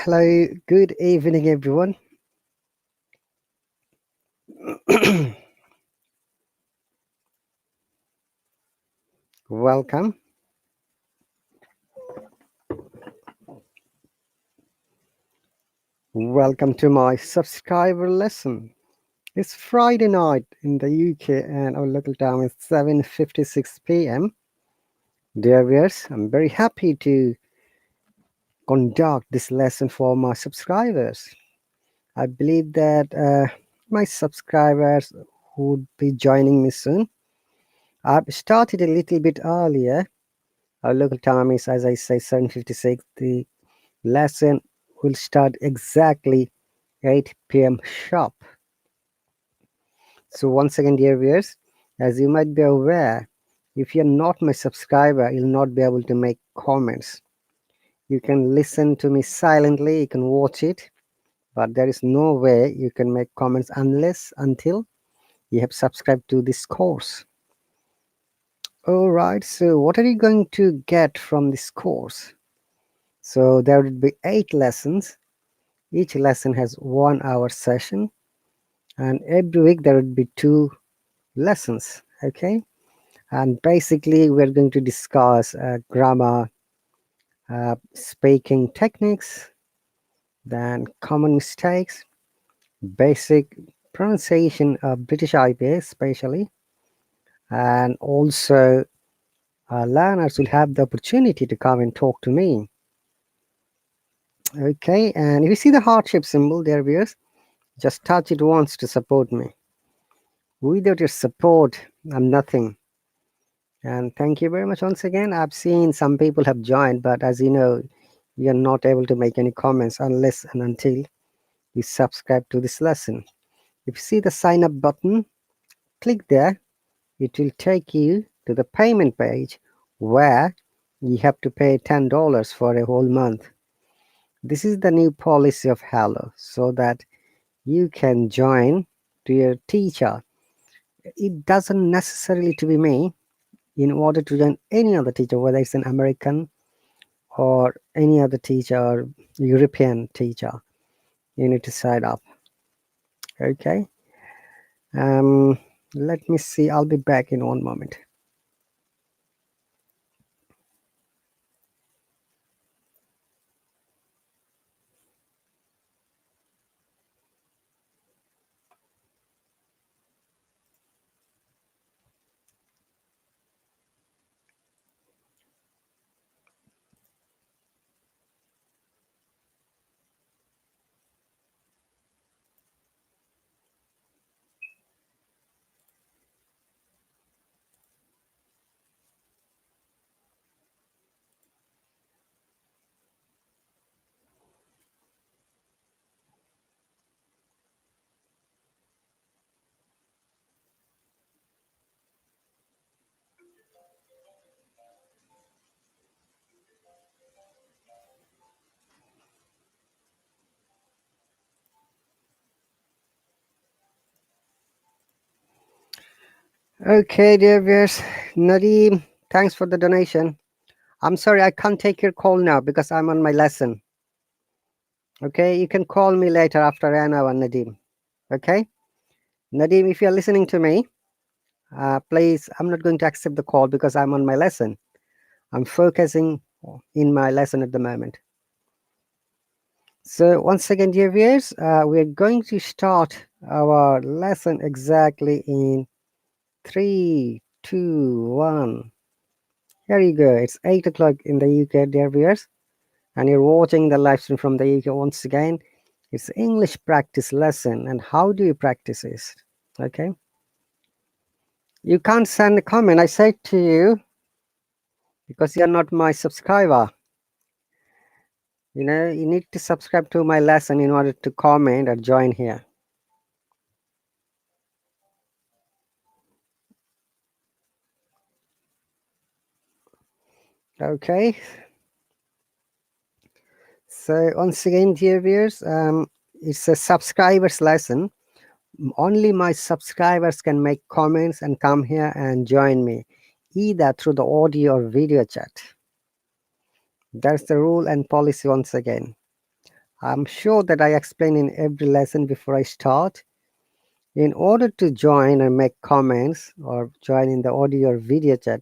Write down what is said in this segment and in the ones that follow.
Hello, good evening, everyone. Welcome. Welcome to my subscriber lesson. It's Friday night in the UK and our local time is 7:56 p.m. Dear viewers, I'm very happy to conduct this lesson for my subscribers. I believe that my subscribers would be joining me soon. I've started a little bit earlier. Our local time is, as I say, 7:56. The lesson will start exactly 8 p.m. sharp. So once again, dear viewers, as you might be aware, if you're not my subscriber, you'll not be able to make comments. You can listen to me silently, you can watch it, but there is no way you can make comments until you have subscribed to this course. Alright, so what are you going to get from this course? So there will be 8 lessons. Each lesson has 1 hour session, and every week there would be 2 lessons. Okay, and basically we're going to discuss grammar, speaking techniques, then common mistakes, basic pronunciation of British IPA especially, and also learners will have the opportunity to come and talk to me. Okay, and if you see the heart shape symbol there, viewers, just touch it once to support me. Without your support, I'm nothing. And thank you very much once again. I've seen some people have joined, but as you know, you're not able to make any comments unless and until you subscribe to this lesson. If you see the sign up button, click there. It will take you to the payment page where you have to pay $10 for a whole month. This is the new policy of Hallo, so that you can join to your teacher. It doesn't necessarily to be me. In order to join any other teacher, whether it's an American or any other teacher or European teacher, you need to sign up. Okay, let me see, I'll be back in one moment. Okay, dear viewers, Nadeem, thanks for the donation. I'm sorry I can't take your call now because I'm on my lesson. Okay, you can call me later after an hour, Nadeem. Okay, Nadeem, if you're listening to me, please, I'm not going to accept the call because I'm on my lesson. I'm focusing in my lesson at the moment. So once again, dear viewers, we're going to start our lesson exactly in 3, 2, 1. Here you go. It's 8 o'clock in the UK, dear viewers, and you're watching the live stream from the UK once again. It's English practice lesson, and how do you practice this? Okay, you can't send a comment, I said to you, because you're not my subscriber. You know, you need to subscribe to my lesson in order to comment or join here. Okay, so once again, dear viewers, it's a subscribers lesson. Only my subscribers can make comments and come here and join me, either through the audio or video chat. That's the rule and policy once again. I'm sure that I explain in every lesson before I start. In order to join and make comments or join in the audio or video chat,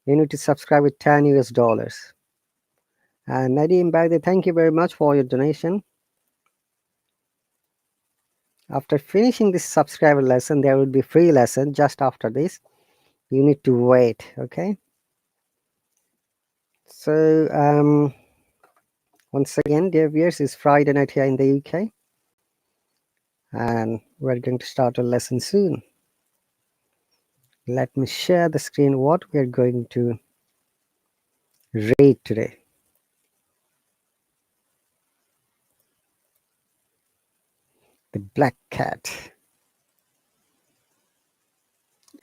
you need to subscribe with 10 US dollars. And Nadeem, by the thank you very much for your donation. After finishing this subscriber lesson, there will be free lesson just after this. You need to wait, okay? So once again, dear viewers, it's Friday night here in the UK, and we're going to start a lesson soon. Let me share the screen what we're going to read today. The Black Cat.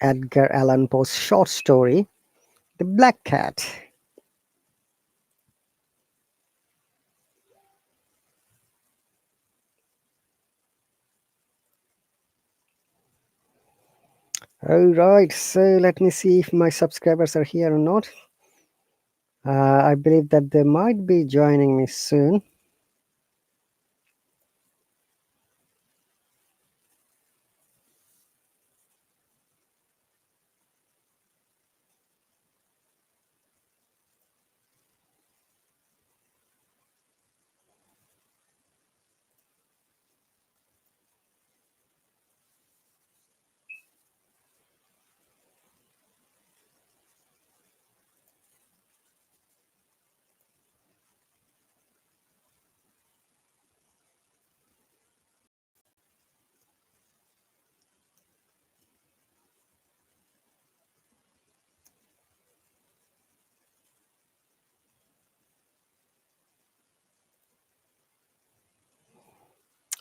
Edgar Allan Poe's short story, The Black Cat. Alright, so let me see if my subscribers are here or not. I believe that they might be joining me soon.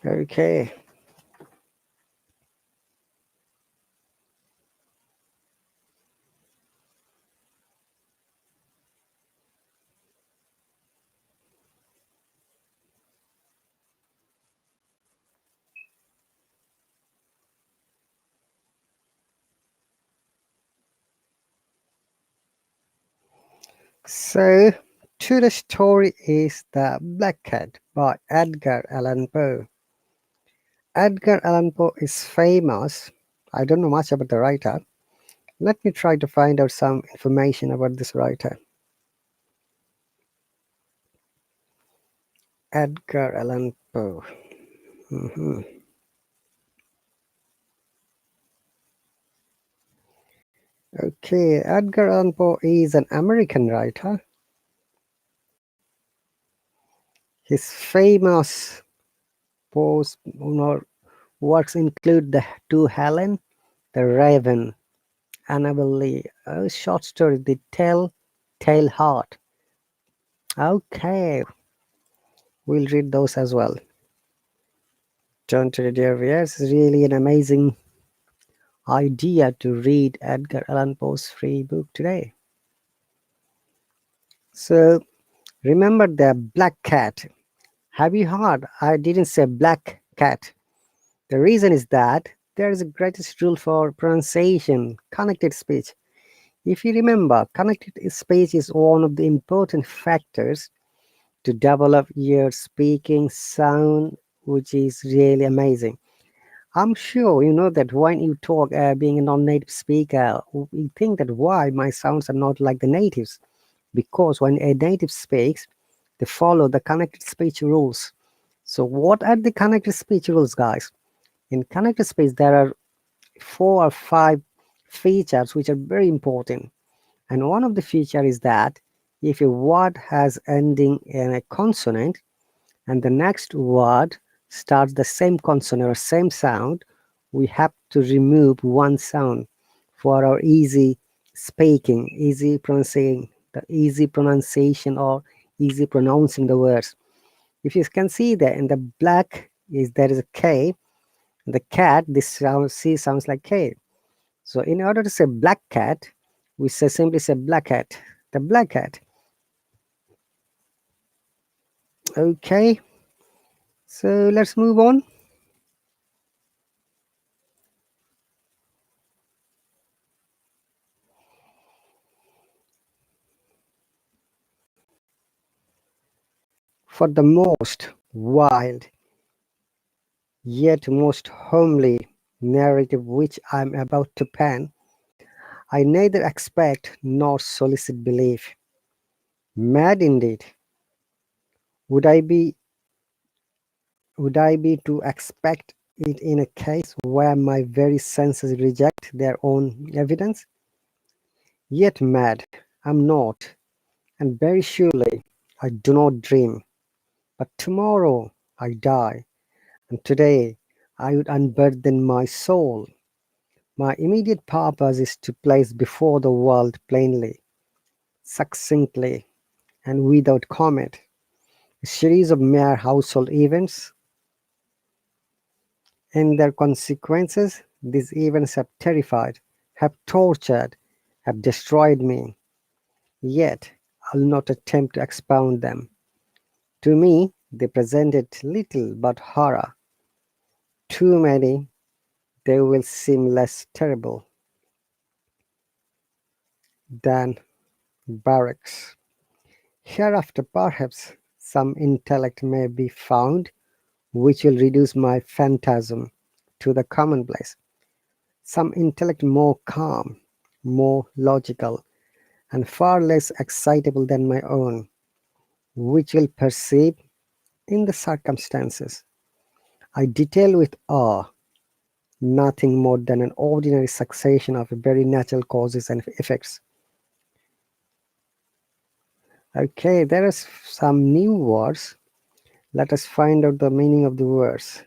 Okay. So today's story is The Black Cat by Edgar Allan Poe. Edgar Allan Poe is famous. I don't know much about the writer. Let me try to find out some information about this writer. Edgar Allan Poe. Okay, Edgar Allan Poe is an American writer. His famous Poe's works include The Two Helen, The Raven, Annabel Lee, a short story, The Telltale Heart. Okay, we'll read those as well. Don't read your viewers. It's really an amazing idea to read Edgar Allan Poe's free book today. So remember the black cat. Have you heard? I didn't say black cat. The reason is that there is a greatest rule for pronunciation, connected speech. If you remember, connected speech is one of the important factors to develop your speaking sound, which is really amazing. I'm sure you know that when you talk, being a non-native speaker, you think that why my sounds are not like the natives. Because when a native speaks, they follow the connected speech rules. So what are the connected speech rules, guys? In connected speech, there are 4 or 5 features which are very important. And one of the feature is that if a word has ending in a consonant and the next word starts the same consonant or same sound, we have to remove one sound for our easy speaking, easy pronunciation or easy pronouncing the words. If you can see that in the black is there is a K, the cat, this sound C sounds like K. So in order to say black cat, we simply say black cat, the black cat. Okay, so let's move on. For the most wild, yet most homely narrative which I am about to pen, I neither expect nor solicit belief. Mad indeed. Would I be would I be to expect it in a case where my very senses reject their own evidence? Yet mad I'm not, and very surely I do not dream. But tomorrow I die, and today I would unburden my soul. My immediate purpose is to place before the world plainly, succinctly, and without comment a series of mere household events and their consequences. These events have terrified, have tortured, have destroyed me. Yet I'll not attempt to expound them. To me, they presented little but horror. Too many, they will seem less terrible than barracks. Hereafter, perhaps, some intellect may be found which will reduce my phantasm to the commonplace. Some intellect more calm, more logical, and far less excitable than my own, which will perceive in the circumstances I detail with awe nothing more than an ordinary succession of very natural causes and effects. Okay, there is some new words. Let us find out the meaning of the words.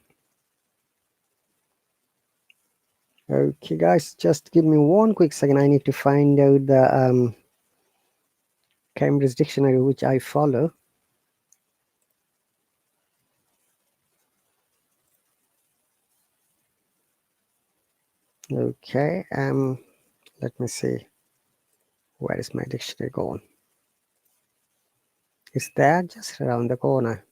Okay, guys, just give me one quick second. I need to find out the Cambridge Dictionary which I follow. Okay, let me see. Where is my dictionary gone? Is that just around the corner?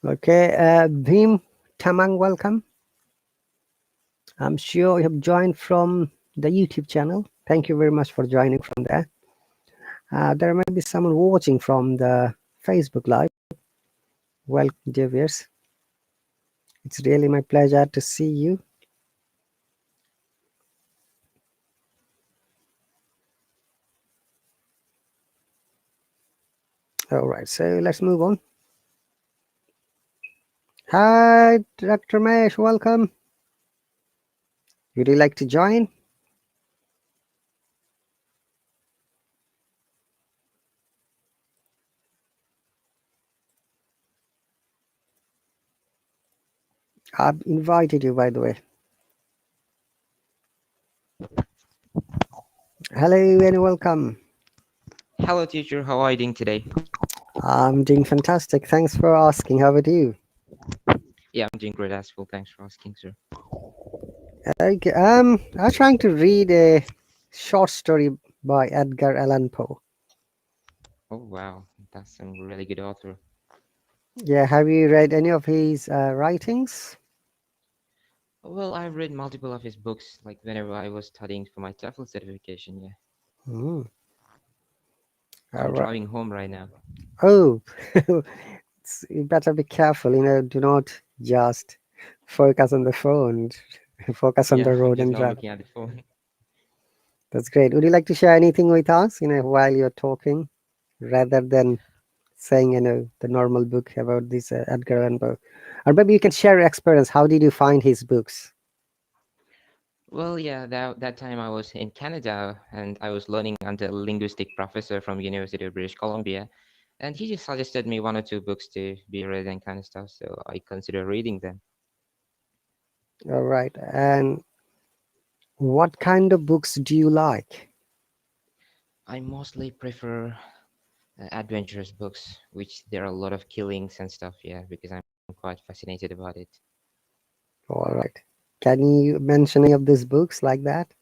Okay, Bhim Tamang, welcome. I'm sure you have joined from the YouTube channel. Thank you very much for joining from there. There may be someone watching from the Facebook Live. Welcome, dear viewers. It's really my pleasure to see you. All right, so let's move on. Hi, Dr. Mesh, welcome. Would you like to join? I've invited you, by the way. Hello and welcome. Hello, teacher. How are you doing today? I'm doing fantastic. Thanks for asking. How about you? Yeah, I'm doing great as well. Thanks for asking, sir. Okay, I'm trying to read a short story by Edgar Allan Poe. Oh, wow. That's some really good author. Yeah, have you read any of his writings? Well, I've read multiple of his books, like whenever I was studying for my TOEFL certification. Yeah, Mm, all I'm right. driving home right now. Oh, you better be careful. Do not just focus on the phone. Focus on Yeah, the I'm road just and not drive. looking at the phone. That's great. Would you like to share anything with us, while you're talking, rather than saying, the normal book about this Edgar Allan Poe? Or maybe you can share your experience. How did you find his books? Well, yeah, that time I was in Canada and I was learning under a linguistic professor from University of British Columbia, and he just suggested me one or two books to be read and kind of stuff. So I consider reading them. All right. And what kind of books do you like? I mostly prefer adventurous books, which there are a lot of killings and stuff. Yeah, because I'm quite fascinated about it. All right. Can you mention any of these books like that?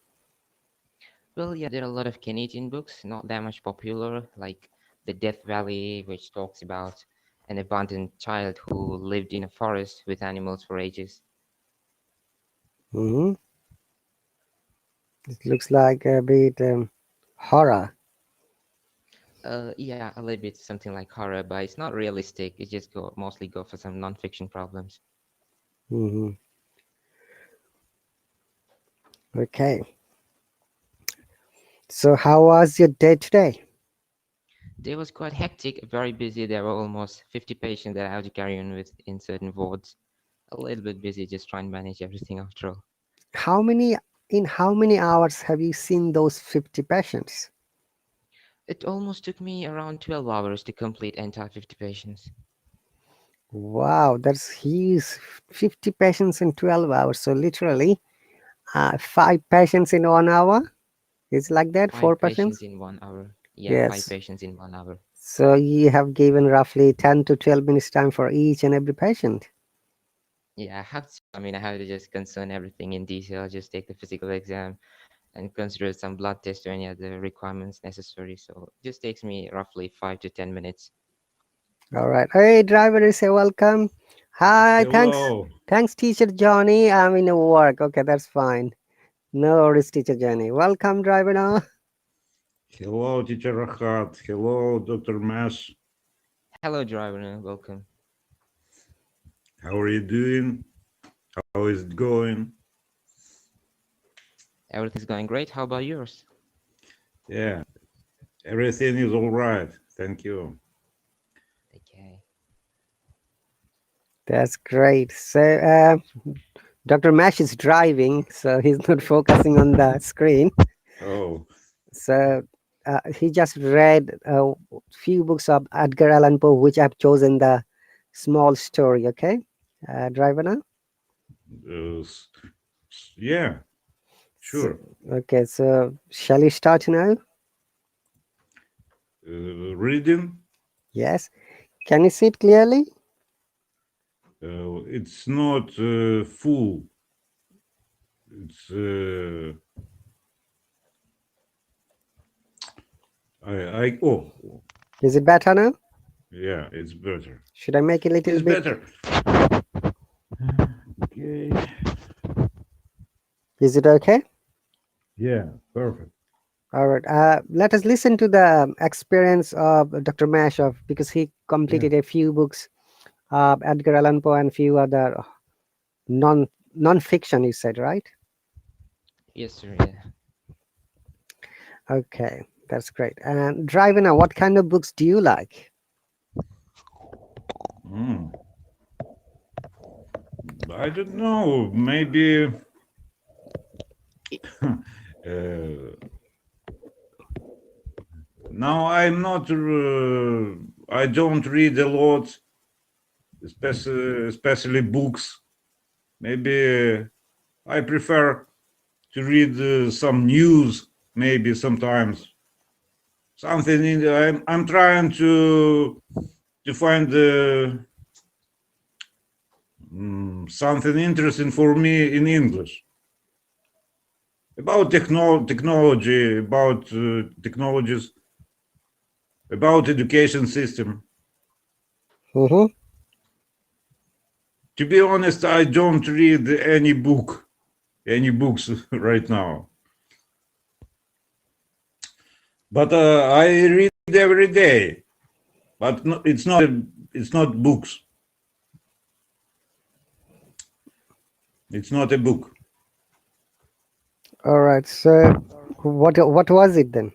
Well, yeah, there are a lot of Canadian books, not that much popular, like The Death Valley, which talks about an abandoned child who lived in a forest with animals for ages. Hmm. It looks like a bit horror. Yeah, a little bit something like horror, but it's not realistic. It just mostly go for some non-fiction problems. Hmm. Okay. So how was your day today? Day was quite hectic, very busy. There were almost 50 patients that I had to carry on with in certain wards. A little bit busy, just trying to manage everything after all. How many in how many hours have you seen those 50 patients? It almost took me around 12 hours to complete entire 50 patients. Wow, that's huge. 50 patients in 12 hours. So literally, five patients in 1 hour. It's like that, four Five patients patients. in 1 hour. Yeah, five Yes. patients in 1 hour. So you have given roughly 10 to 12 minutes time for each and every patient. Yeah, I have to. I mean, I have to just concern everything in detail. Just take the physical exam and consider some blood tests or any other requirements necessary. So it just takes me roughly 5 to 10 minutes. All right. Hey, driver, say welcome. Hi, thanks. Hello. Thanks, teacher Johnny. I'm in work. Okay, that's fine. No worries, teacher Johnny. Welcome, driver now. Hello, teacher Rahat. Hello, Dr. Mash. Hello, driver. Welcome. How are you doing? How is it going? Everything's going great. How about yours? Yeah, everything is all right. Thank you. Okay. That's great. So, Dr. Mash is driving, so he's not focusing on the screen. Oh, So, he just read a few books of Edgar Allan Poe, which I've chosen the small story. Okay, driver now. s- yeah, So, sure. okay, so shall we start now? Reading, Yes. Can you see it clearly? it's not full. It's, oh, Is it better now? yeah, it's better. Should I make it a little It's bit? better. Okay. Is it okay? Yeah, perfect. All right. Let us listen to the experience of Dr. Mash of because he Yeah. completed a few books, Edgar Allan Poe and few other non-fiction. You said right? Yes, sir. Yeah. Okay, that's great. And Drivina, what kind of books do you like? Mm. I don't know. Maybe uh, now I'm not. I don't read a lot, especially books. Maybe I prefer to read some news. Maybe sometimes something. I'm trying to find something interesting for me in English about technology, about technologies, about education system. Mm-hmm. To be honest, I don't read any books right now. But I read every day. But no, it's not books. It's not a book. All right. So, what was it then?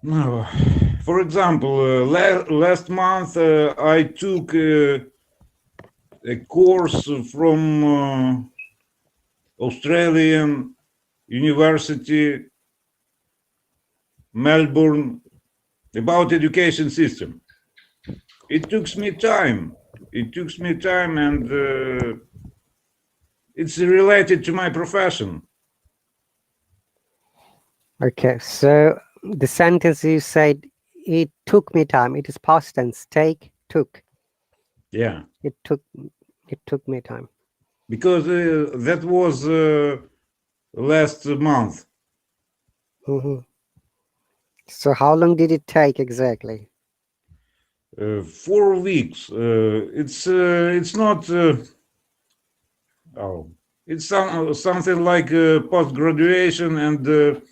No. For example, last month I took a course from Australian University, Melbourne, about education system. It took me time. It took me time, and it's related to my profession. Okay. So the sentence you said, it took me time. It is past tense. Take, took. Yeah, It took. It took me time. because that was last month. Hmm. So how long did it take exactly? 4 weeks. It's not. Oh. It's something like post-graduation, and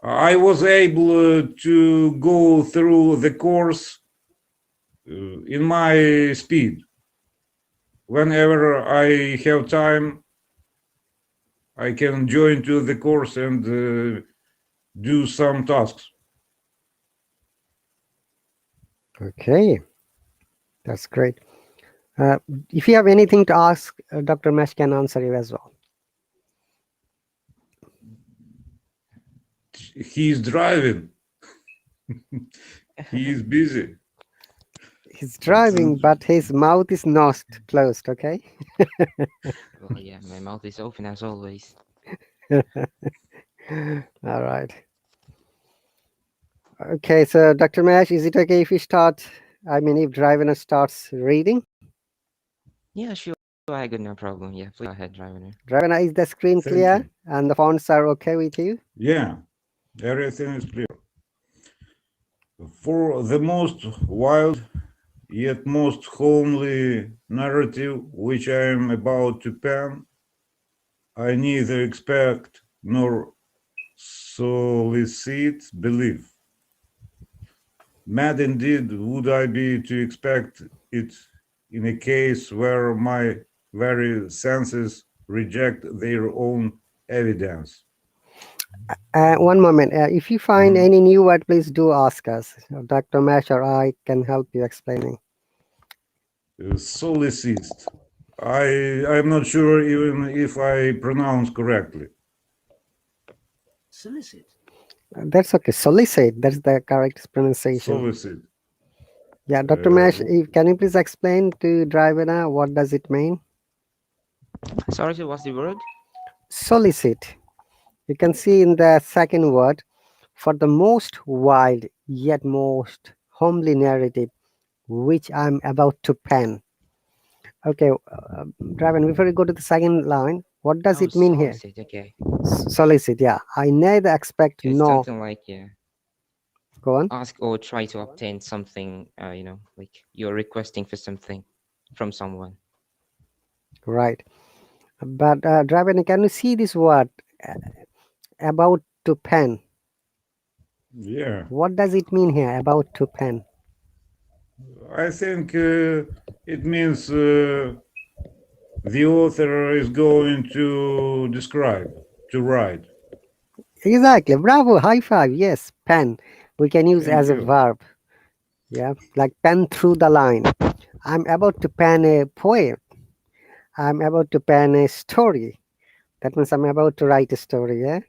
I was able to go through the course in my speed. Whenever I have time, I can join to the course and do some tasks. Okay, that's great. If you have anything to ask, Dr. Mesh can answer you as well. He's driving. He is busy. He's driving, but his mouth is not closed, okay? Well, yeah, my mouth is open as always. All right. Okay, so Dr. Mesh, is it okay if we start? I mean, if Drivena starts reading? Yeah, sure. I got no problem. Yeah, please go ahead, driver. Drivena, is the screen Thank clear you. and the fonts are okay with you? Yeah, everything is clear. For the most wild yet most homely narrative which I am about to pen, I neither expect nor solicit belief. Mad indeed would I be to expect it in a case where my very senses reject their own evidence. One moment. If you find any new word, please do ask us. Dr. Mesh or I can help you explaining. Solicist. I'm not sure even if I pronounce correctly. Solicit. That's okay. Solicit. That's the correct pronunciation. Solicit. Yeah, Dr. Mesh, can you please explain to Drivena what does it mean? Sorry, so what's the word? Solicit. You can see in the second word, for the most wild yet most homely narrative which I'm about to pen. Okay, Draven, before we go to the second line, what does Oh, it mean here? solicit. Okay. Solicit, yeah. I neither expect It's nor. something like, yeah, Go on. ask or try to obtain something. Like you're requesting for something from someone. Right. But Draven, can you see this word about to pen? Yeah, What does it mean here, about to pen? I think it means the author is going to describe, to write. Exactly. Bravo. High five. Yes, pen. We can use Thank as a you. verb. Yeah, like pen through the line. I'm about to pen a poem. I'm about to pen a story. That means I'm about to write a story. Yeah.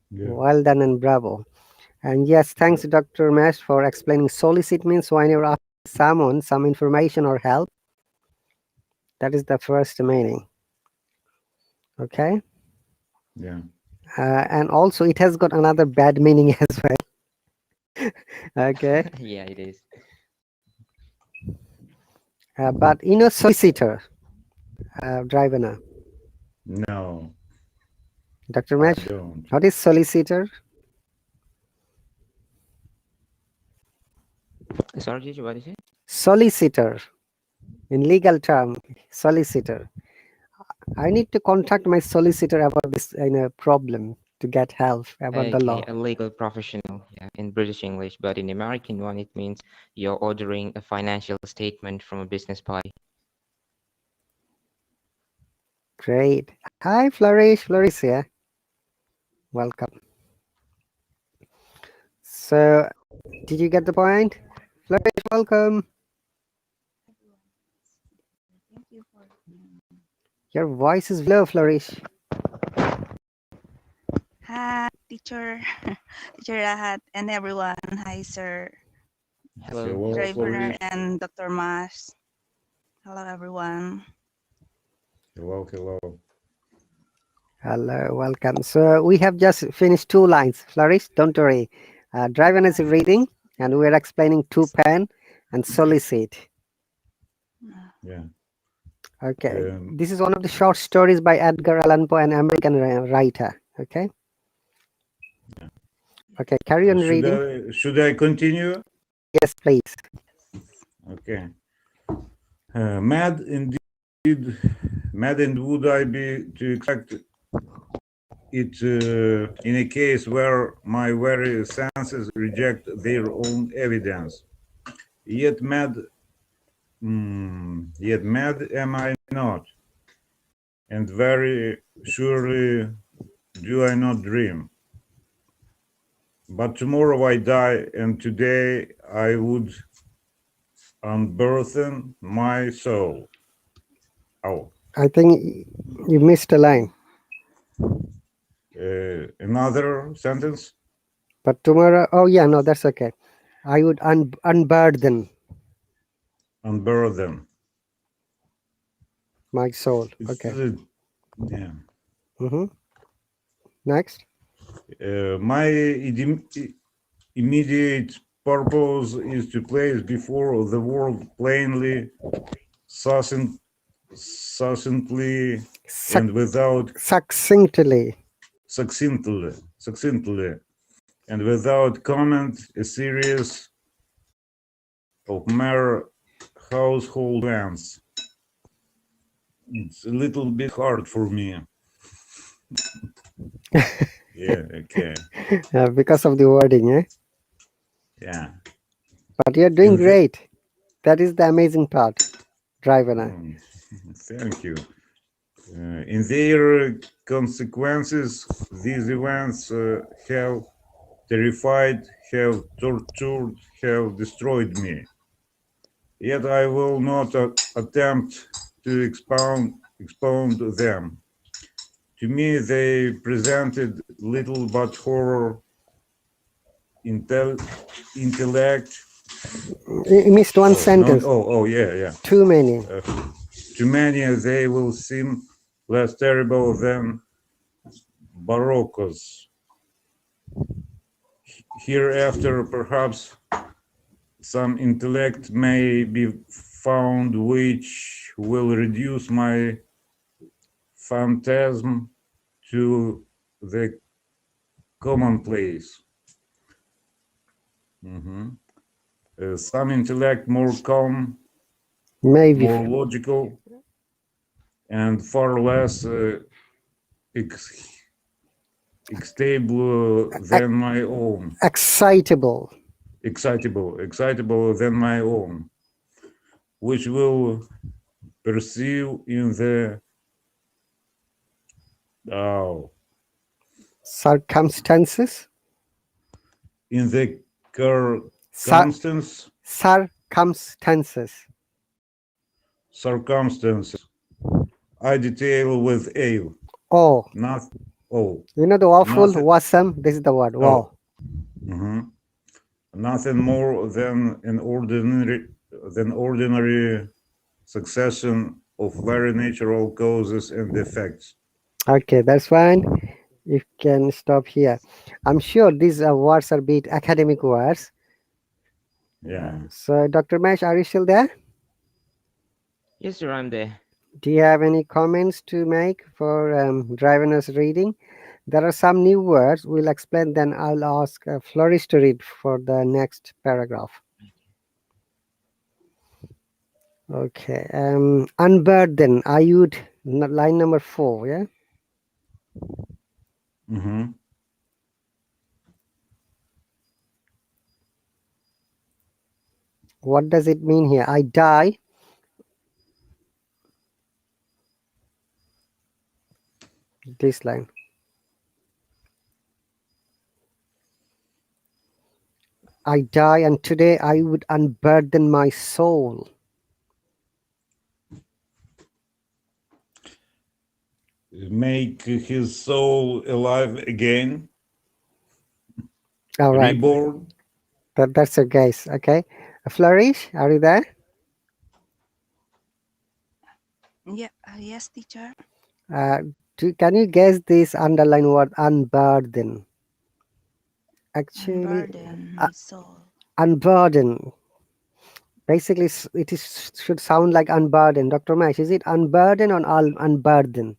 Yeah. Well done and bravo. And yes, thanks, Dr. Mesh, for explaining. Solicit means when you're asking someone some information or help. That is the first meaning. Okay. Yeah. And also, it has got another bad meaning as well. Okay. Yeah, it is. But solicitor, Drivena. No, Dr. I Mesh, don't. what is solicitor? Sorry, teacher, what is it? Solicitor. In legal term, solicitor. I need to contact my solicitor about this problem to get help about the Okay, law. a legal professional, yeah, in British English, but in American one, it means you're ordering a financial statement from a business party. Great. Hi, Flourish. Flourish here. Welcome. So, did you get the point? Flourish, welcome. Thank you for Your voice is low, Flourish. Hi, teacher, teacher Rahat, and everyone. Hi, sir, Hello. Hello, driver Flourish. and Dr. Mas. Hello, everyone. Hello, hello. Hello, welcome. So, we have just finished 2 lines. Flourish, don't worry. Driven is reading, and we're explaining to pen and solicit. Yeah. Okay. This is one of the short stories by Edgar Allan Poe, an American writer. Okay. Okay, carry on reading. Should I continue? Yes, please. Okay. Mad indeed, mad and would I be to expect it in a case where my very senses reject their own evidence. Yet mad am I not, and very surely do I not dream. But tomorrow I die, and today I would unburthen my soul. Oh, I think you missed a line. another sentence? But tomorrow, oh yeah, no, that's okay. I would unburden Unburthen. my soul. It's, Okay. yeah. Next. My immediate purpose is to place before the world plainly, succinctly, and without Succinctly. succinctly, and without comment, a series of mere household events. It's a little bit hard for me. Yeah, okay. Because of the wording, eh? Yeah. But you're doing great. That is the amazing part, driver. Thank you. In their consequences, these events have terrified, have tortured, have destroyed me. Yet I will not attempt to expound them. To me, they presented little but horror, intellect. You missed one sentence. Yeah. Too many. To many, they will seem less terrible than Baroccos. Hereafter, perhaps some intellect may be found which will reduce my phantasm to the commonplace. Some intellect more calm, Maybe. more logical, and far less excitable than my own. Excitable Than my own, which will perceive in the circumstances. In the circumstances. I detail with a. Oh. Not. Oh. You know the awful, awesome. This is the word. Wow. Nothing more than an ordinary succession of very natural causes and effects. Okay, that's fine. You can stop here. I'm sure these words are bit academic words. Yeah. So, Dr. Mesh, are you still there? Yes, sir, I'm there. Do you have any comments to make for driverless reading? There are some new words. We'll explain, then I'll ask Flourish to read for the next paragraph. Okay. Unburden. I would, line number 4, yeah? What does it mean here? I die. This line. I die, and today I would unburden my soul. Make his soul alive again. All right. Reborn. That's a guess. Okay. Flourish, are you there? Yeah. Yes, teacher. Can you guess this underline word unburden? Actually, Unburden my soul. unburden. Basically, should sound like unburden. Dr. Mash, is it unburden or unburden?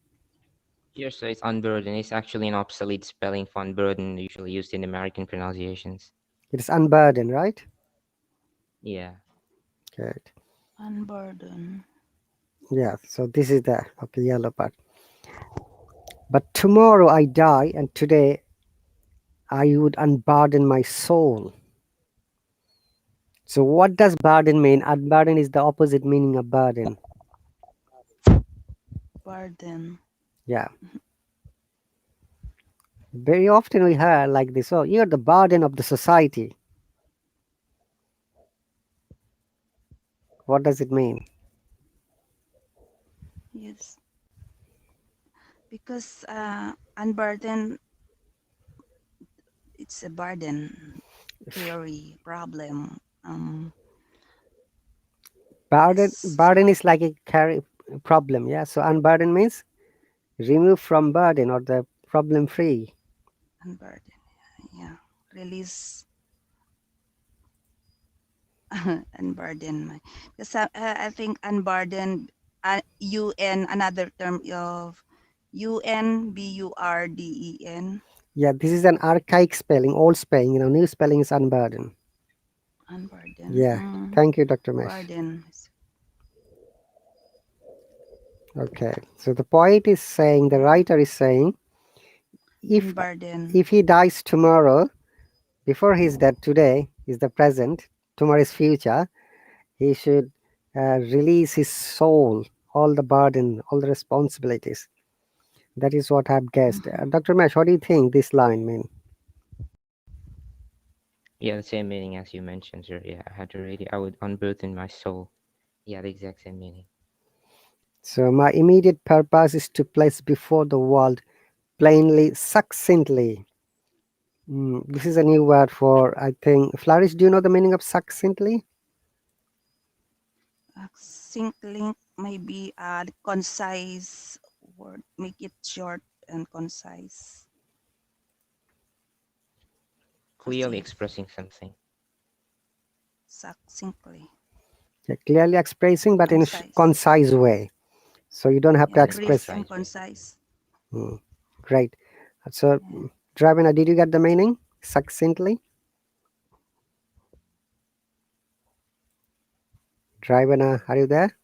Yes, so it's unburden. It's actually an obsolete spelling for unburden, usually used in American pronunciations. It is unburden, right? Yeah. Good. Unburden. Yeah, so this is the okay, yellow part. But tomorrow I die, and today I would unburden my soul. So what does burden mean? Unburden is the opposite meaning of burden. Burden. Yeah. Very often we hear like this, oh, you're the burden of the society. What does it mean? Yes. Because unburden, it's a burden, theory, problem. It's Burden is like a carry problem, yeah. So unburden means remove from burden or the problem free. unburden. Yeah. Release unburden. Because I think unburden, UN, another term of UNBURDEN. Yeah, this is an archaic spelling, old spelling. New spelling is unburden. Unburden. Yeah, thank you, Dr. Mesh. Burden. Okay, so the poet is saying, the writer is saying, if Unburden. if he dies tomorrow, before he's dead, today is the present, tomorrow is future, he should release his soul, all the burden, all the responsibilities. That is what I've guessed. Dr. Mesh, what do you think this line mean? Yeah, the same meaning as you mentioned, sir. Yeah, I had to read it. I would unburden my soul. Yeah, the exact same meaning. So my immediate purpose is to place before the world plainly, succinctly. This is a new word for, I think. Flourish, do you know the meaning of succinctly? Succinct maybe concise word. Make it short and concise. Clearly Succinct. expressing something. Succinctly. Yeah, clearly expressing, but in a Concise. concise way. So you don't have to Yeah, In a brief express. and concise way. concise. Great. So, Yeah. Dravina, did you get the meaning? Succinctly? Dravina, are you there?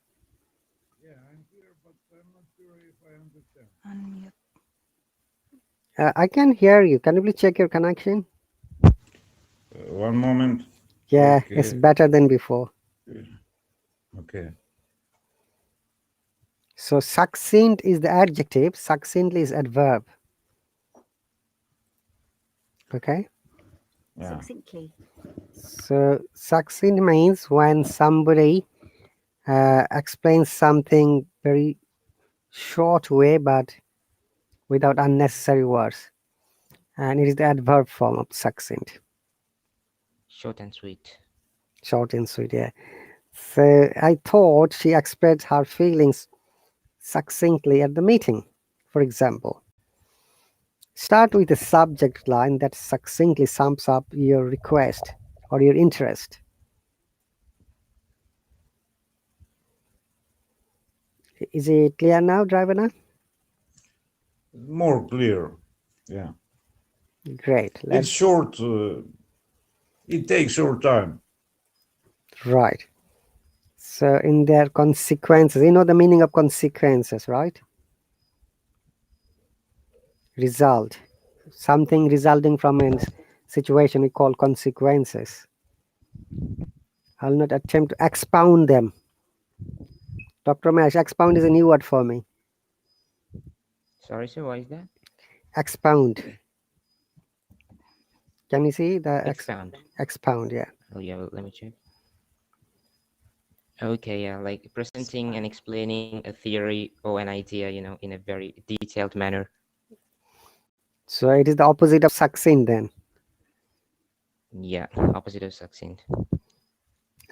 Yeah, I'm here, but I'm not sure if I understand. Unmute. I can hear you. Can you please check your connection? One moment. Yeah, it's Okay. better than before. Okay. So, succinct is the adjective, succinctly is adverb. Okay. Yeah. So, succinct means when somebody explains something very short way but without unnecessary words. And it is the adverb form of succinct. Short and sweet. Short and sweet, yeah. So I thought she expressed her feelings succinctly at the meeting. For example, start with a subject line that succinctly sums up your request or your interest. Is it clear now, Dravana? More clear. Yeah. Great. It's short. It takes short time. Right. So in their consequences, you know the meaning of consequences, right? Result. Something resulting from a situation we call consequences. I'll not attempt to expound them. Dr. Mash, expound is a new word for me. Sorry, sir, why is that? Expound. Can you see the Expound. expound? Yeah. Oh, yeah, let me check. Okay, yeah, like presenting and explaining a theory or an idea, in a very detailed manner. So it is the opposite of succinct then. Yeah, opposite of succinct.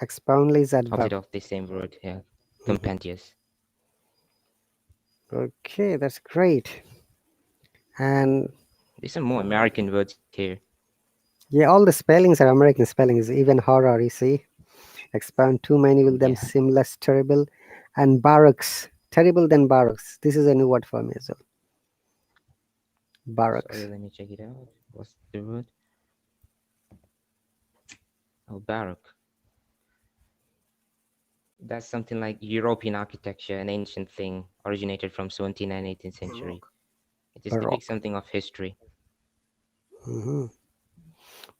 Expound is Opposite adverb. of the same word, yeah. Compendious. Okay, that's great. And There's some more American words here. yeah, all the spellings are American spellings, even horror, you see. Expound, too many will them Yeah. seem less terrible. And barracks, terrible than barracks. This is a new word for me as well. Sorry, Barracks. let me check it out. What's the word? Oh, baroque. That's something like European architecture, an ancient thing originated from 17th and 18th century. It just depicts Baroque. something of history. Hmm.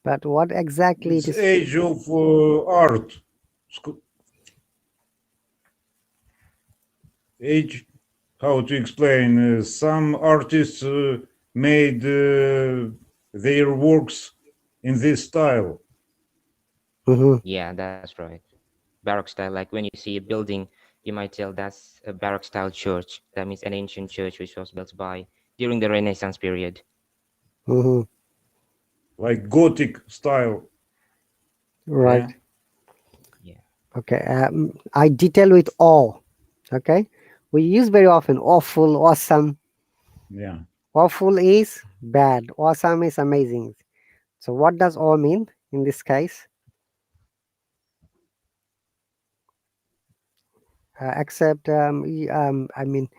But what exactly it It's is? age of art. Sc- Age. How to explain? Some artists made their works in this style. Hmm. Yeah, that's right. Baroque style, like when you see a building, you might tell that's a Baroque style church. That means an ancient church which was built by during the Renaissance period. Hmm. Like Gothic style. Right. Yeah, Yeah. Okay. I detail with awe. Okay. We use very often awful, awesome. yeah. Awful is bad. Awesome is amazing. So what does awe mean in this case? Except, I mean,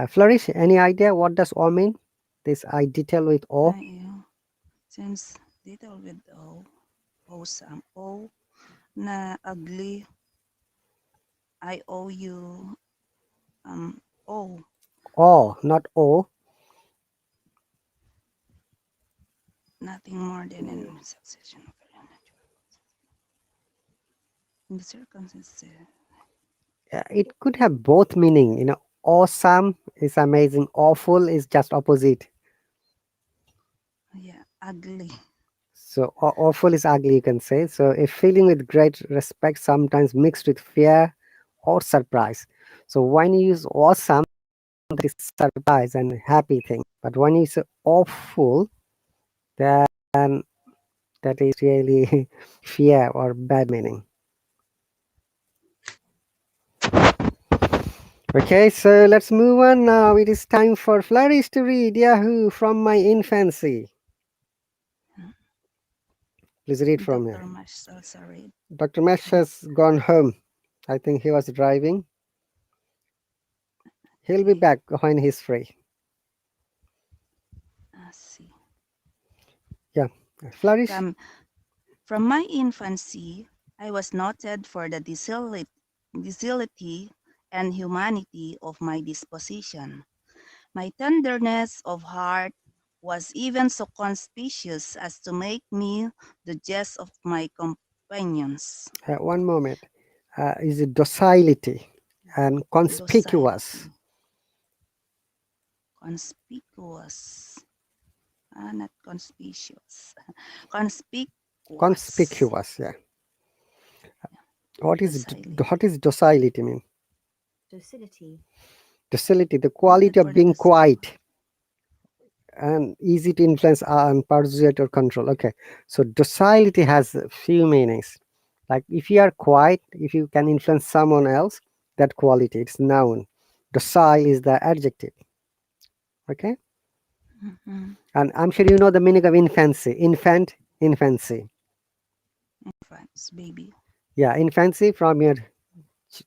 Flourish, any idea what does awe mean? This I detail with awe. Since detail with O, awesome, O na ugly, I owe you, O, Awe, not awe. nothing more than an succession of in the circumstances. It could have both meaning. Awesome is amazing. Awful is just opposite. Yeah, ugly. So awful is ugly, you can say. So a feeling with great respect, sometimes mixed with fear or surprise. So when you use awesome, that is surprise and happy thing. But when you say awful, then that is really fear or bad meaning. Okay, so let's move on now. It is time for Flourish to read Yahoo from my infancy. Please read from Dr. here. Marshall, sorry. Dr. Mesh has gone home. I think he was driving. He'll be Okay, back when he's free. see. Yeah, Flourish. From From my infancy, I was noted for the docility and humanity of my disposition. My tenderness of heart was even so conspicuous as to make me the jest of my companions. One moment. Is it docility and conspicuous? Docility, conspicuous, not conspicuous, conspicuous, Conspicuous. Yeah. What is docility. what is docility mean? Docility. Docility, the Noted quality of for the being docility. quiet and easy to influence and persuade or control. Okay, so docility has a few meanings. Like if you are quiet, if you can influence someone else, that quality, it's noun. Docile is the adjective. Okay, Mhm. and I'm sure you know the meaning of infancy. Infancy. Infants, baby, Yeah, infancy from your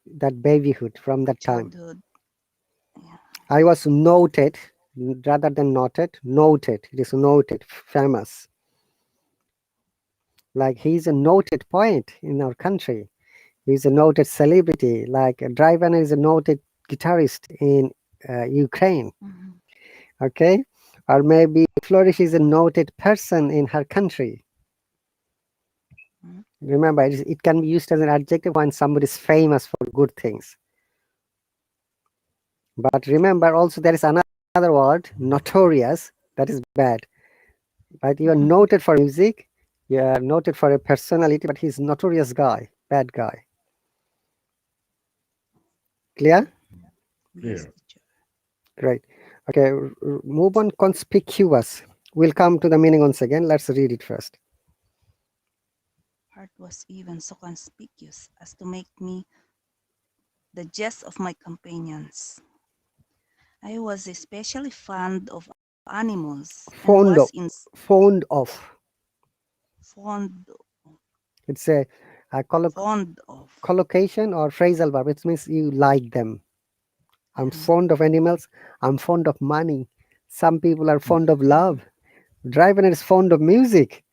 that babyhood, from that time. childhood. Yeah. I was noted rather than noted. Noted. It is noted, famous. Like he's a noted poet in our country. He's a noted celebrity. Like Driven is a noted guitarist in Ukraine. Mhm. Okay, or maybe Flourish is a noted person in her country. Mhm. Remember, it can be used as an adjective when somebody is famous for good things. But remember, also there is another word, notorious. That is bad. But you are Mhm. noted for music. You are noted for a personality, but he's notorious guy, bad guy. Clear? Yes, Clear. teacher. Great. Okay, move on. Conspicuous. We'll come to the meaning once again. Let's read it first. Heart was even so conspicuous as to make me the jest of my companions. I was especially fond of animals and was Fond of. Fond of. fond It's a fond of. collocation or phrasal verb. It means you like them. I'm Yeah. fond of animals. I'm fond of money. Some people are fond of love. Driver is fond of music.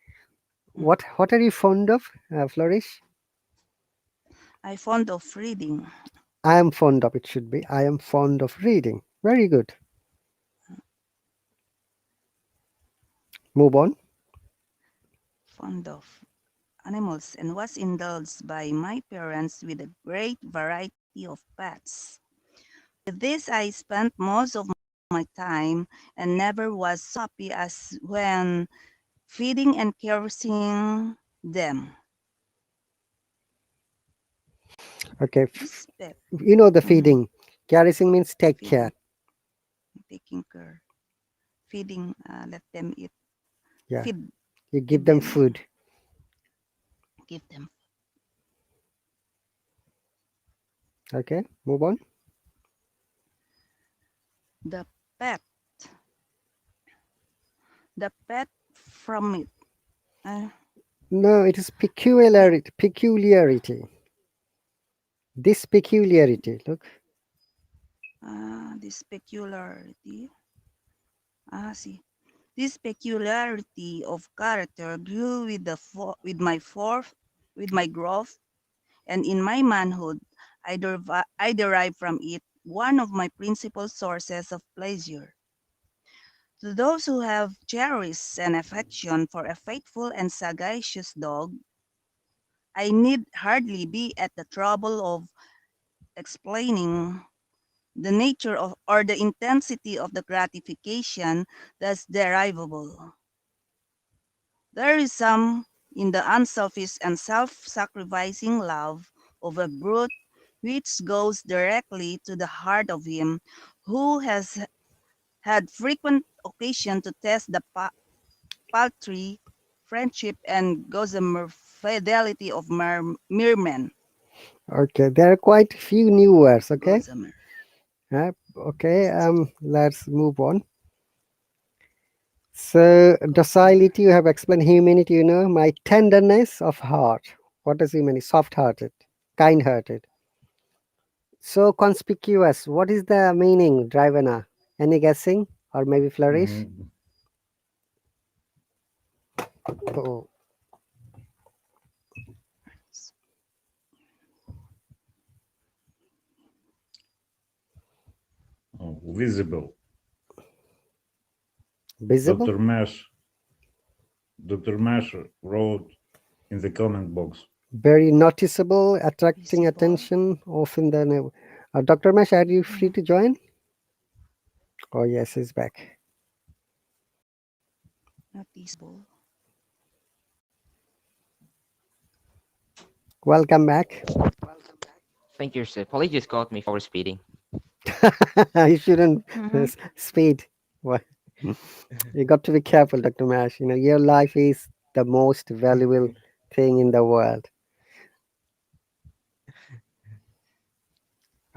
What are you fond of, Flourish? I fond of reading. I am fond of, it should be. I am fond of reading. Very good. Move on. Fond of animals and was indulged by my parents with a great variety of pets. With this, I spent most of my time and never was so happy as when feeding and caressing them. Okay. This pet, You know the mhm, feeding. Caressing means take care. feeding, taking care, feeding, let them eat, Yeah. feed, You give feed them them, food. give them. Okay. Move on. The pet, the pet from it. Uh, No, it is pet, peculiarity. Peculiarity. This peculiarity. Look. this peculiarity. See. This peculiarity of character grew with with my growth, and in my manhood, I derived from it one of my principal sources of pleasure. To those who have cherished an affection for a faithful and sagacious dog, I need hardly be at the trouble of explaining the nature of or the intensity of the gratification thus derivable. There is some in the unselfish and self-sacrificing love of a brute which goes directly to the heart of him who has had frequent occasion to test the paltry friendship and gossamer fidelity of mermen. Okay. There are quite a few new words. Okay. Gossamer. Okay. Let's move on. So Gossamer. docility, you have explained. Humanity, you know. My tenderness of heart. What does humanity? Soft-hearted, kind-hearted. So conspicuous. What is the meaning, Drivena? Any guessing, or maybe Flourish? Mm, Oh, visible. visible, Dr. Mash wrote in the comment box. very noticeable, attracting Visible. attention. Often the Dr. Mesh, are you free to join? Oh yes, he's back. Noticeable. Welcome back. Thank you, sir. Polly just caught me for speeding. You shouldn't Mhm. speed. What? You got to be careful, Dr. Mash. You know, your life is the most valuable thing in the world.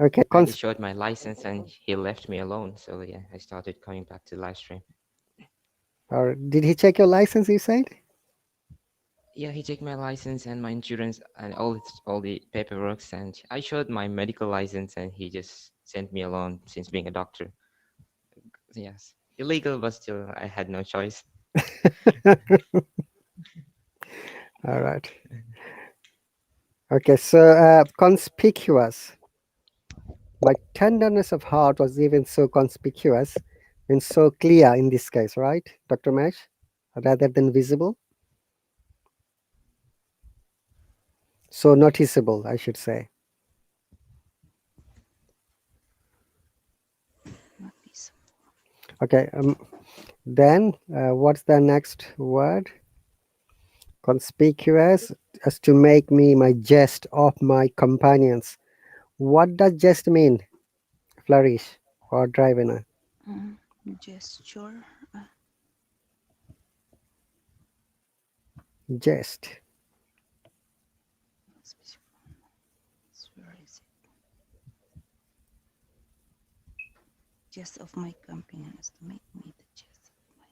Okay, I just showed my license and he left me alone. So yeah, I started coming back to live stream. or did he check your license? You said. Yeah, he checked my license and my insurance and all the paperwork, and I showed my medical license and he just sent me alone since being a doctor. Yes, illegal, but still I had no choice. All right. Okay, so conspicuous. My tenderness of heart was even so conspicuous and so clear in this case, right, Dr. Mesh? Rather than visible, so noticeable, I should say. Noticeable. Okay, then what's the next word? Conspicuous, as to make me my jest of my companions. What does jest mean, Flourish or Drivena? Mm, gesture. Jest. Where is it? Jest of my companions to make me the jest of my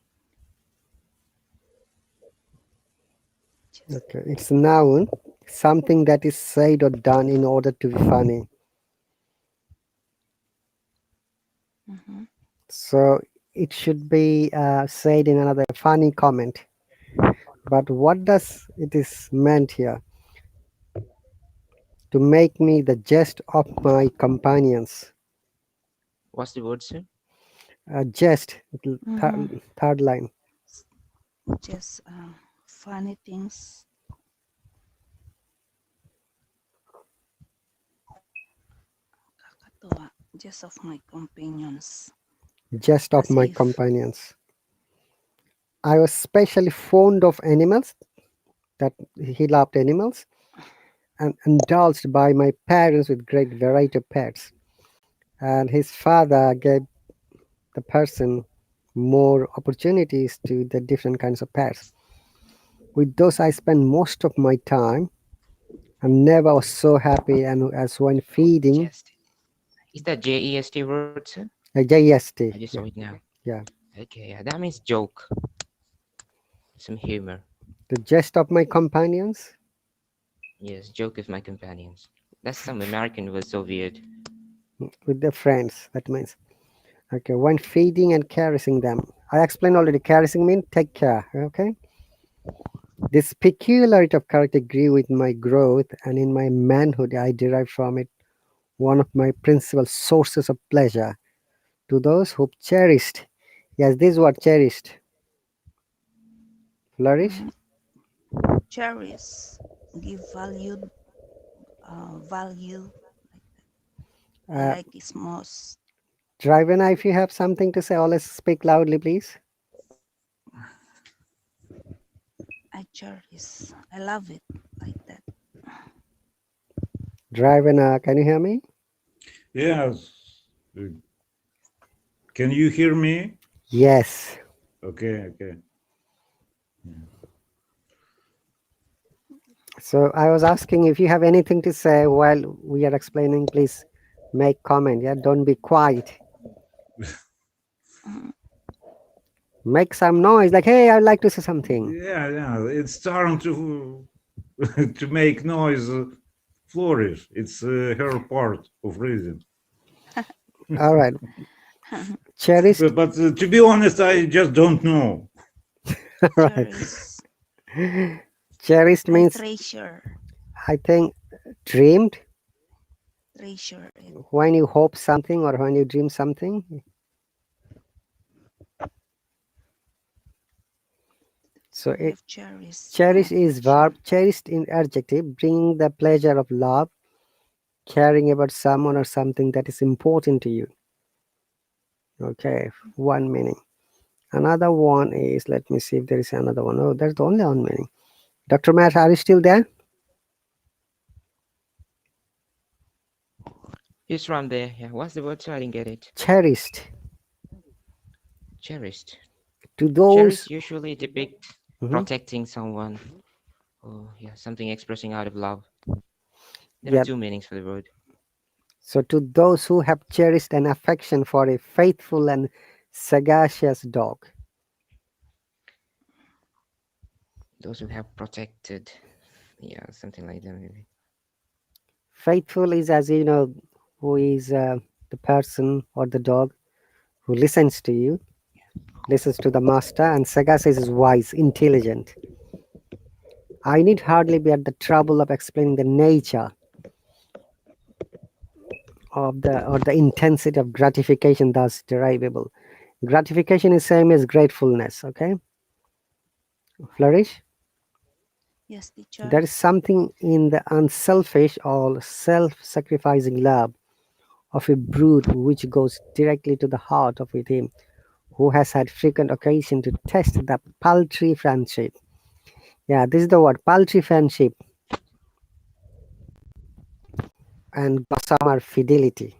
jest. Okay, it's noun, something that is said or done in order to be funny. Mm-hmm. So it should be said in another funny comment. But what does it is meant here? To to make me the jest of my companions. What's the word, sir? Jest, Mhm. third line. Just funny things. Kakatuwa. Just of my companions. Jest of As my if companions. I was especially fond of animals, that he loved animals, and indulged by my parents with great variety of pets. And his father gave the person more opportunities to the different kinds of pets. With those, I spent most of my time and never was so happy and as when feeding. Jest. Is that JEST word, sir? JST. I just saw Yeah, it now. yeah. Okay, yeah, that means joke. Some humor. The jest of my companions. Yes, joke of my companions. That's some American was so weird. With the friends, that means. Okay, when feeding and caressing them. I explained already, caressing means take care, okay? This peculiarity of character grew with my growth, and in my manhood, I derived from it one of my principal sources of pleasure. To those who cherished, yes, this word cherished, flourish, mm, cherish, give value. I uh, like his most. Drivena, if you have something to say, always speak loudly, please. I cherish. I love it like that. Drivena, can you hear me? Yes. Can you hear me? Yes. Okay, okay. So I was asking if you have anything to say while we are explaining, please make comment. Yeah, don't be quiet. Mm, Make some noise, like, hey, I'd like to say something. Yeah, yeah. It's time to to make noise flourish. It's her part of reading. All right. Cherished. But to be honest, I just don't know. All right. cherish. Cherished I means, treasure. I think, dreamed. Treasure it. When you hope something or when you dream something. So We it, have cherished. cherish is Treasure. verb, cherished in adjective, bringing the pleasure of love, caring about someone or something that is important to you. Okay, one meaning. Another one is, let me see if there is another one. Oh, that's the only one meaning. Dr. Matt, are you still there? Just from there. Yeah, what's the word, sir? I didn't get it. Cherished. Cherished. To those. Cherished usually depict Mhm. protecting someone. Oh, yeah, something expressing out of love. There are Yeah. two meanings for the word. So to those who have cherished an affection for a faithful and sagacious dog. Those who have protected. Yeah, something like that maybe. Faithful is, as you know, who is the person or the dog who listens to you, listens to the master, and sagacious is wise, intelligent. I need hardly be at the trouble of explaining the nature of the intensity of gratification thus derivable. Gratification is same as gratefulness, okay? Flourish. Yes, teacher. There is something in the unselfish or self-sacrificing love of a brute which goes directly to the heart of him who has had frequent occasion to test the paltry friendship. Yeah, this is the word, paltry friendship and gossamer fidelity.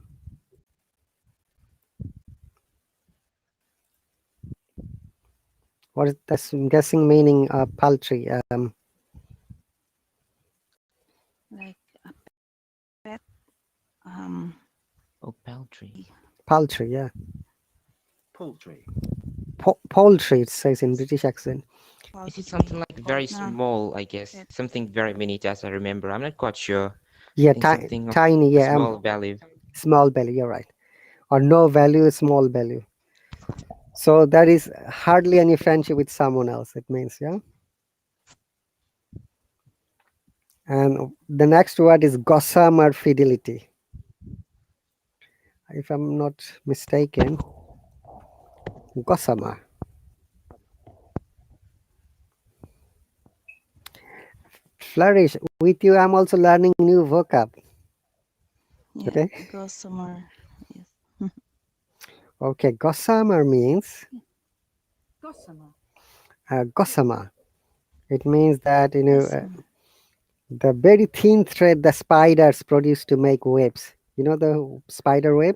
What is this guessing meaning of paltry? Like a pet. Um. Oh, paltry. Paltry, yeah. Poultry. Poultry, it says in British accent. Is it Poultry. something like very No. small, I guess? Pet. Something very minute as I remember. I'm not quite sure. Yeah, I think something of tiny, a yeah. small value. Small belly, you're right. Or no value, small value. So there is hardly any friendship with someone else, it means, yeah. And the next word is gossamer fidelity. If I'm not mistaken, gossamer. Flourish. With you, I'm also learning new vocab. Yeah, Okay. gossamer. Yes. Okay. Gossamer means Gossamer. gossamer. It means that Gossamer. the very thin thread the spiders produce to make webs. You know the spider web.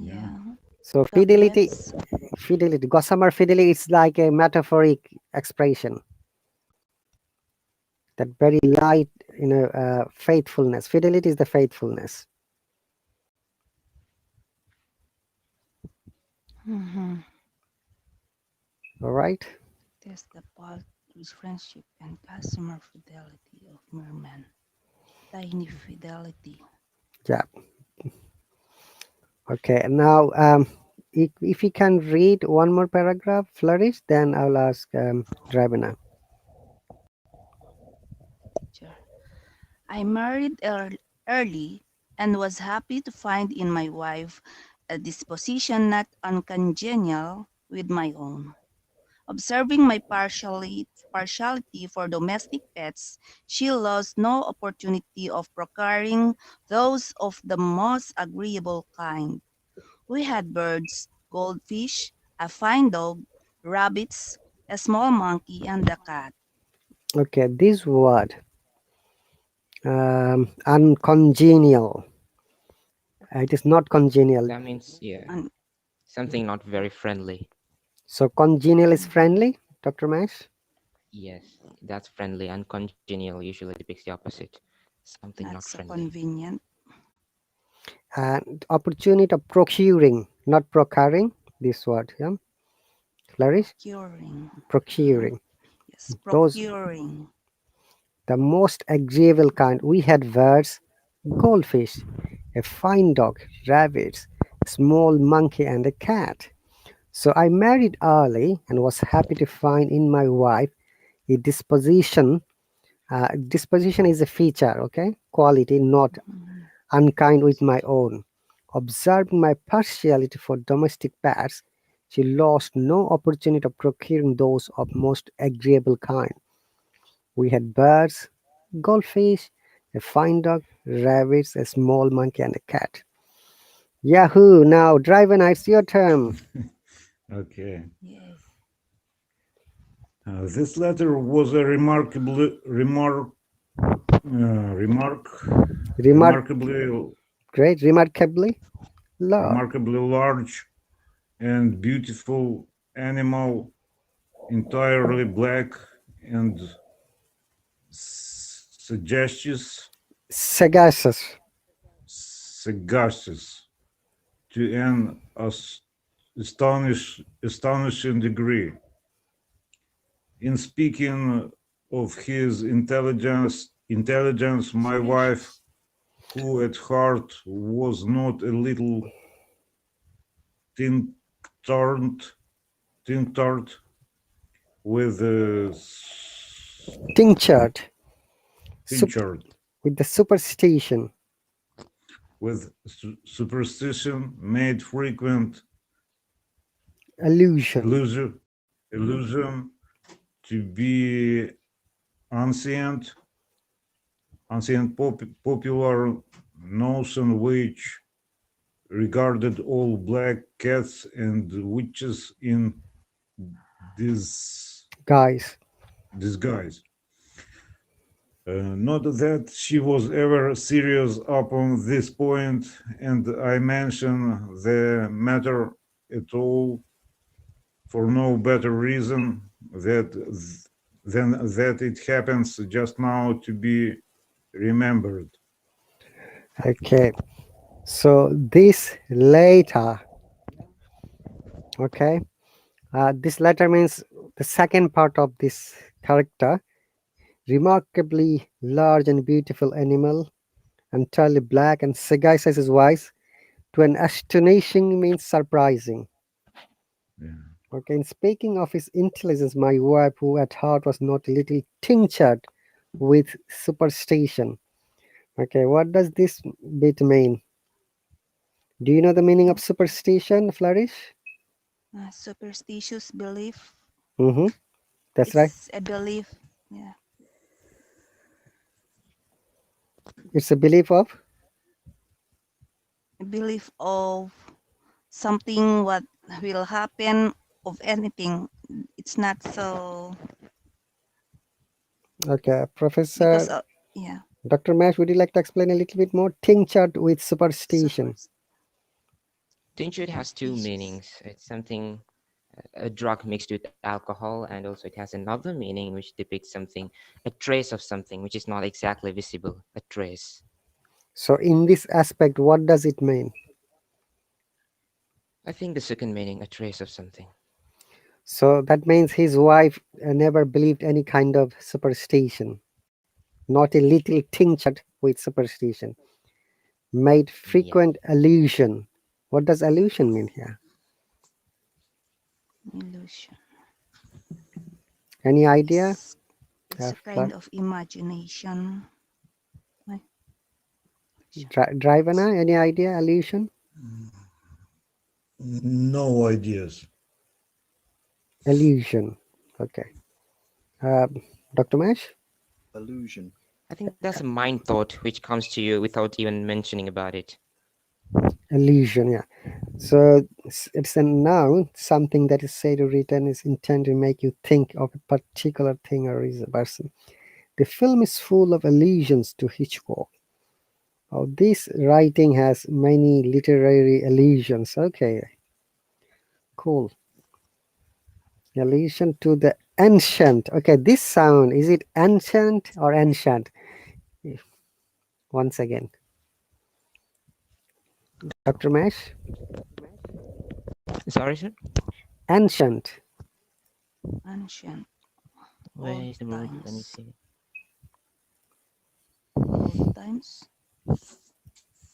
Yeah. Yeah. So fidelity, Cobwebs. gossamer fidelity is like a metaphoric expression. That very light, faithfulness. Fidelity is the faithfulness. Mm-hmm. All right. Test the paltry friendship and customer fidelity of merman. Tiny fidelity. Yeah. Okay. Now, if you can read one more paragraph, Flourish, then I'll ask Drabana. Sure. I married early and was happy to find in my wife a disposition not uncongenial with my own. Observing my partiality for domestic pets, she lost no opportunity of procuring those of the most agreeable kind. We had birds, goldfish, a fine dog, rabbits, a small monkey, and a cat. Okay. This word, uncongenial. It is not congenial. That means, yeah, And something not very friendly. So congenial is mhm, friendly, Dr. Mash, Yes, that's friendly. Uncongenial usually depicts the opposite. Something not not so friendly. convenient. and opportunity of procuring, not procuring. This word, yeah, flourish, Procuring. Mhm. procuring. Yes, Those procuring. the most agreeable kind. We had birds, goldfish, a fine dog, rabbits, a small monkey, and a cat. So I married early and was happy to find in my wife a disposition. Disposition is a feature, okay, quality, not Mhm. unkind with my own. Observing my partiality for domestic pets, she lost no opportunity of procuring those of most agreeable kind. We had birds, goldfish, a fine dog, rabbits, a small monkey, and a cat. Yahoo! Now, driver, it's your turn. Okay. Yes. This letter was a Remark, remarkably great, remarkably large. remarkably large and beautiful animal, entirely black and Sagacious. sagacious to an astonishing degree. In speaking of his intelligence, my wife, Sagacious. who at heart was not a little tinctured, tinctured with Tinctured. Sup- tinctured with the superstition. with superstition, made frequent Illusion. illusion to be ancient, popular notion which regarded all black cats and witches in this Guys. disguise. Not that she was ever serious upon this point, and I mention the matter at all for no better reason than that it happens just now to be remembered. Okay. So this later, okay. This letter means the second part of this character. Remarkably large and beautiful animal, entirely black and sagacious his voice. To an astonishing means surprising. Yeah. Okay, in speaking of his intelligence, my wife, who at heart was not a little tinctured with superstition. Okay, what does this bit mean? Do you know the meaning of superstition, Flourish? Superstitious belief. Mm-hmm. That's right. It's a belief. Yeah. It's a belief of. A belief of something what will happen of anything. It's not so Okay, because Professor yeah. Dr. Mash, would you like to explain a little bit more? Tinctured with superstition. Tincture has two Superstitious. meanings. It's something, a drug mixed with alcohol, and also it has another meaning which depicts something, a trace of something which is not exactly visible, a trace. So, in this aspect, what does it mean? I think the second meaning, a trace of something. So, that means his wife never believed any kind of superstition, not a little tinctured with superstition. Made Yeah. frequent allusion. What does allusion mean here? Illusion. Any idea? It's a kind of imagination. Like, Drivana, any idea? Allusion? No ideas. Allusion. Okay. Dr. Mash? Illusion. I think that's a mind thought which comes to you without even mentioning about it. Allusion, yeah. So it's a noun, something that is said or written is intended to make you think of a particular thing or is a person. The film is full of allusions to Hitchcock. Oh, this writing has many literary allusions. Okay, cool. Allusion to the ancient. Okay, this sound, is it ancient or ancient? Once again, Dr. Mash, Sorry, sir? ancient. ancient. Where Old is the word? Let me times. see. Old times.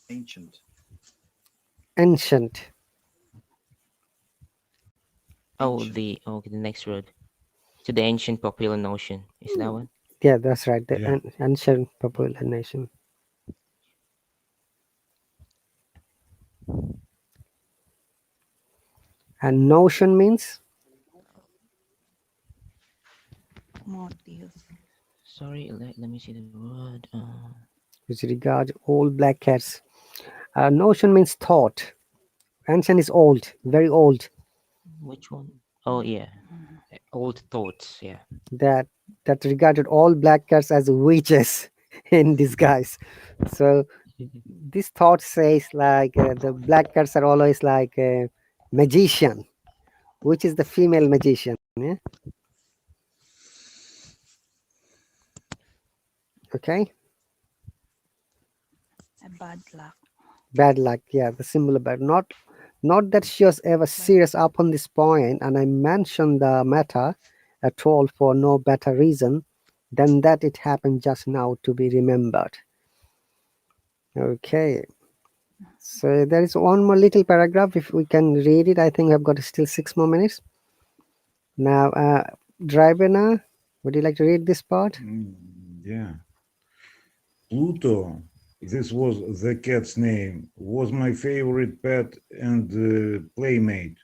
Ancient. Ancient. Oh, Ancient. the next word. To the ancient popular notion. Is that one? Yeah, that's right. The Yeah. ancient popular nation. And notion means Motive. Sorry, let me see the word. with regard all black cats. Notion means thought. Ancient is old, very old. Which one? Oh, yeah. Old thoughts, yeah. That that regarded all black cats as witches in disguise. So this thought says like the black cats are always like a magician, which is the female magician. Yeah. Okay. A bad luck. Bad luck. Yeah, the symbol of bad. Not that she was ever serious upon this point, and I mentioned the matter at all for no better reason than that it happened just now to be remembered. Okay. So there is one more little paragraph. If we can read it, I think I've got still 6 more minutes. Now, Drybena, would you like to read this part? Yeah. Pluto, this was the cat's name, was my favorite pet and playmate.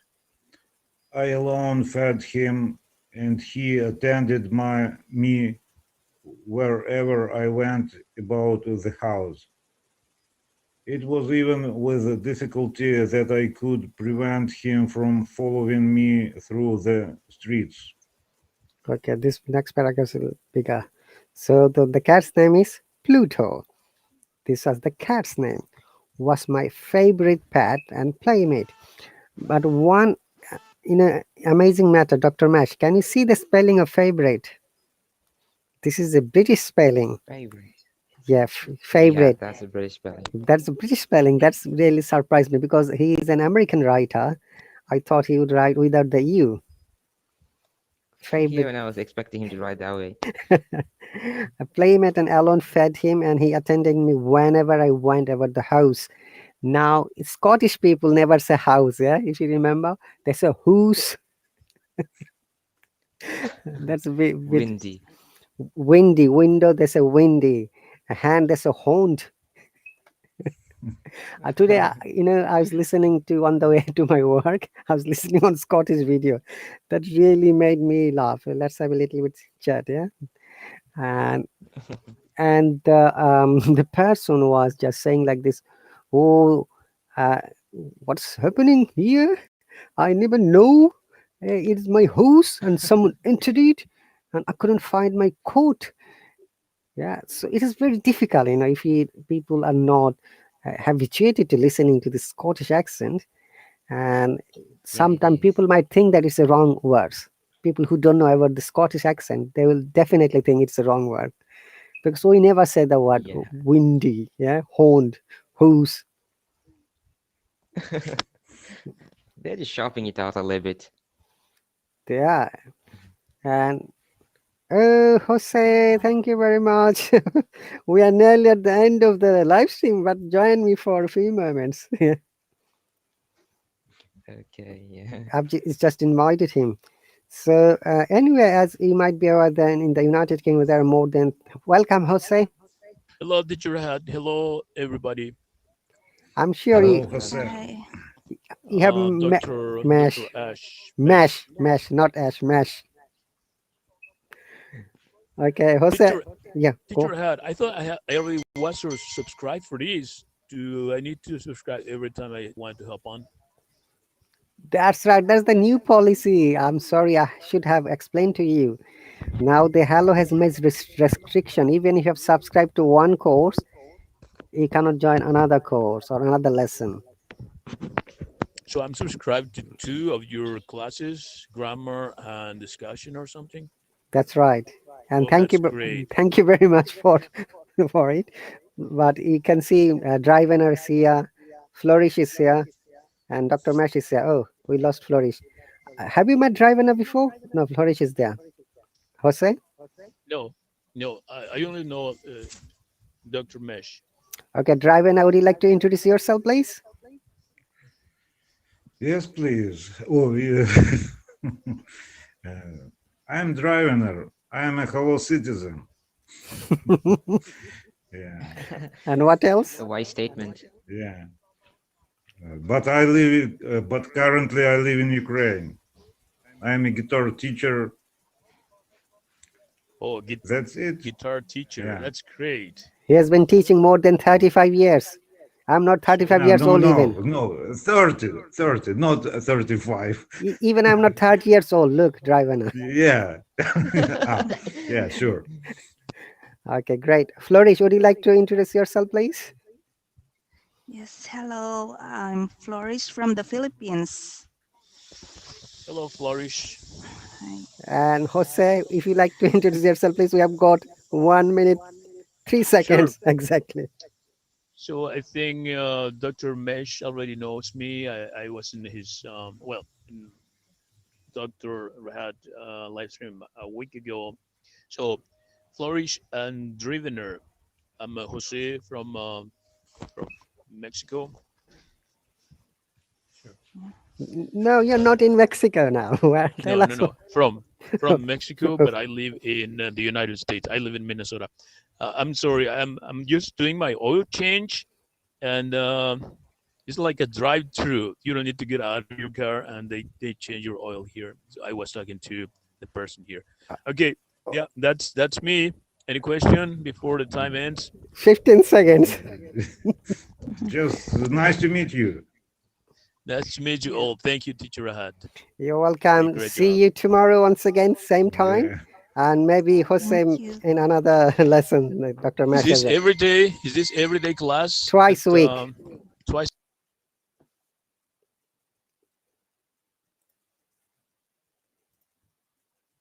I alone fed him, and he attended me wherever I went about the house. It was even with difficulty that I could prevent him from following me through the streets. Okay, this next paragraph is bigger. So the cat's name is Pluto. This was the cat's name. Was my favorite pet and playmate. But one in a amazing matter, Dr. Mash, can you see the spelling of favorite? This is a British spelling. Favorite. Yeah, Yeah, favorite. that's a British spelling. That's a British spelling. That's really surprised me because he is an American writer. I thought he would write without the U. Favorite. Even I was expecting him to write that way. A playmate and alone fed him, and he attended me whenever I went over the house. Now, Scottish people never say house, yeah, if you remember, they say whose. That's a bit Windy. Windy, window, there's a windy. A hand, there's a honed. Today, I was listening to on the way to my work. I was listening on Scottish video. That really made me laugh. Let's have a little bit chat, yeah. And the person was just saying like this, oh, what's happening here? I never know. It's my house, and someone entered it, and I couldn't find my coat. Yeah, so it is very difficult, if people are not habituated to listening to the Scottish accent, and Yeah, it sometimes is. people might think that it's the wrong words. People who don't know about the Scottish accent, they will definitely think it's the wrong word because we never say the word Yeah. windy, yeah, horned, whose. They're just shopping it out a little bit. Yeah, and oh, Jose, thank you very much. We are nearly at the end of the live stream, but join me for a few moments. Okay, yeah. It's just invited him. So anyway, as you might be aware, then in the United Kingdom there are more than. Welcome, Jose. Hello, Teacher Rahat. Hello, everybody. I'm sure Hello, you Jose. Hi. you have Dr. Ash. mash, not ash, mash. Okay, Jose. Teacher, Yeah, Teacher go. Rahat, I thought I already was subscribed for this. Do I need to subscribe every time I want to hop on? That's right. That's the new policy. I'm sorry, I should have explained to you. Now the Hello has made restriction. Even if you have subscribed to one course, you cannot join another course or another lesson. So I'm subscribed to 2 of your classes, grammar and discussion or something. That's right. And Oh, that's great. thank you very much for for it. But you can see Drivener is here, Flourish is here, and Dr. Mash is here. Oh, we lost Flourish. Have you met Drivener before? No, Flourish is there. Jose? No, no, I only know Dr. Mesh. Okay, Drivener, would you like to introduce yourself, please? Yes, please. Oh, yeah. I'm Drivener. I'm a hello citizen. Yeah, And what else? A wise statement. yeah. But but currently I live in Ukraine. I'm a guitar teacher. Oh, That's it. guitar teacher. Yeah. That's great. He has been teaching more than 35 years. I'm not 35 years old even. No, 30, not 35. Even I'm not 30 years old. Look, Drivener. Yeah. Yeah, sure. Okay, great. Flourish, would you like to introduce yourself, please? Yes, hello. I'm Flourish from the Philippines. Hello, Flourish. Hi. And Jose, if you like to introduce yourself, please. We have got 1 minute, 3 seconds exactly. So I think Dr. Mesh already knows me. I was in his, in Dr. Rahat live stream a week ago. So Flourish and Drivener. I'm Jose from Mexico. Sure. No, you're not in Mexico now. Tell No, no, us. no. From Mexico, but I live in the United States. I live in Minnesota. I'm sorry. I'm just doing my oil change, and it's like a drive-through. You don't need to get out of your car, and they change your oil here. So I was talking to the person here. Okay, yeah, that's me. Any question before the time ends? 15 seconds. Just nice to meet you. Nice to meet you all. Thank you, Teacher Rahat. You're welcome. Great See job. you tomorrow once again, same time. Yeah. And maybe Jose Thank you. in another lesson, like Dr. Is Mash this has it. every day? Is this everyday class? Twice a week.